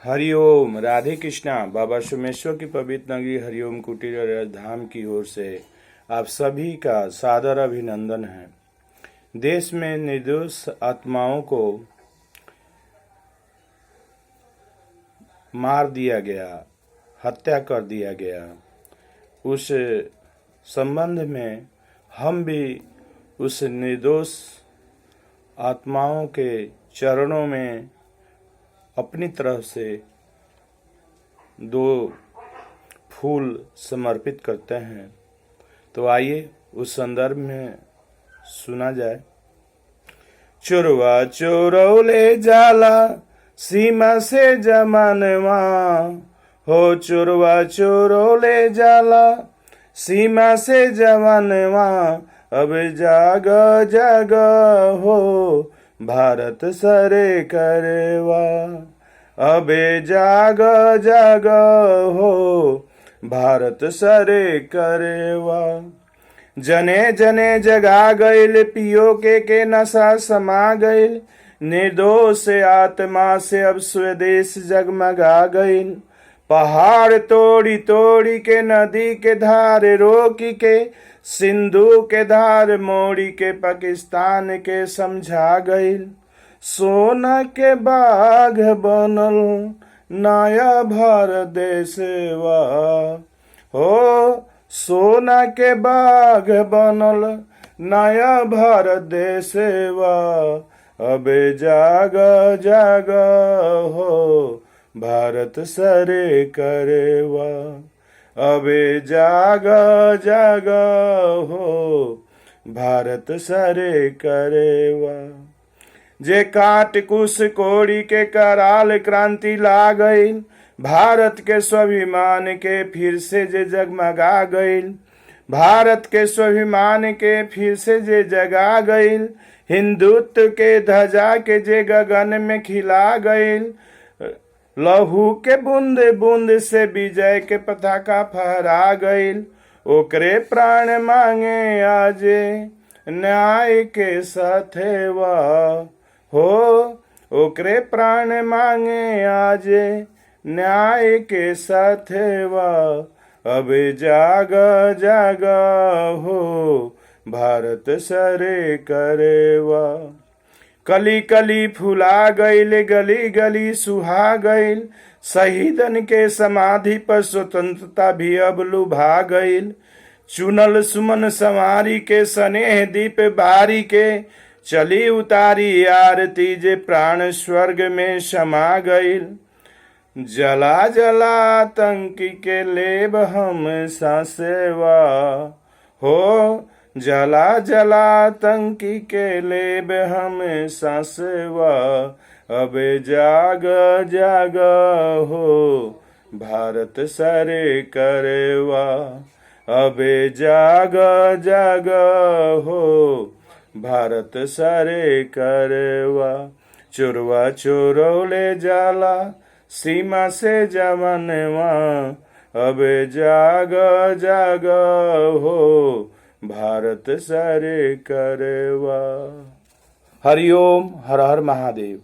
हरिओम। राधे कृष्णा। बाबा सोमेश्वर की पवित्र नगरी हरिओम कुटीर धाम की ओर से आप सभी का सादर अभिनंदन है। देश में निर्दोष आत्माओं को मार दिया गया, हत्या कर दिया गया। उस संबंध में हम भी उस निर्दोष आत्माओं के चरणों में अपनी तरफ से 2 फूल समर्पित करते हैं। तो आइए उस संदर्भ में सुना जाए। चोरवा चोरौले जाला सीमा से जमानवा हो, चोरवा चोरौले जाला सीमा से जवानवा, अब जाग जाग हो भारत सरे करवा, अबे जाग जाग हो भारत सरे करवा। जने जने जगा गईल पियो के नशा समा गईल, निर्दोष आत्मा से अब स्वदेश जगमगा गईल। पहाड़ तोड़ी तोड़ी के नदी के धार रोकी के, सिंधु के धार मोड़ी के पाकिस्तान के समझा गईल। सोना के बाग बनल नया भारत देशवा हो, सोना के बाग बनल नया भारत देशवा, अबे जाग जाग हो भारत सरे करेवा, अबे जाग जाग हो भारत सरे करेवा। जे काट कुश कोड़ी के कराल क्रांति ला गईल, भारत के स्वाभिमान के फिर से जे जगमगा गईल, भारत के स्वाभिमान के फिर से जे जगा गईल। हिंदुत्व के ध्वजा के जे गगन में खिला गईल, लहू के बूंद बूंद से विजय के पताका फहरा गईल। ओकरे प्राण मांगे आजे न्याय के साथेवा हो, ओकरे प्राण मांगे आजे न्याय के साथेवा, अब जाग जाग हो भारत सरे करेवा। कली कली फुला गईल, गली गली सुहा गईल, शहीदन के समाधि पर स्वतंत्रता भी अब लुभा गईल। चुनल सुमन संवारी के स्नेह दीप बारी के, चली उतारी आरती जे प्राण स्वर्ग में समा गईल। जला जला आतंकी के लेब हम सांसेवा हो, जला जला आतंकी के लेब हम सांसेवा, अब जाग जाग हो भारत सरे करेवा, अब जाग जाग हो भारत सरे करेवा। चोरवा चोरौले जाला सीमा से जवानवा, अब जाग जाग हो भारत सरे करेवा। हरिओम। हर हर महादेव।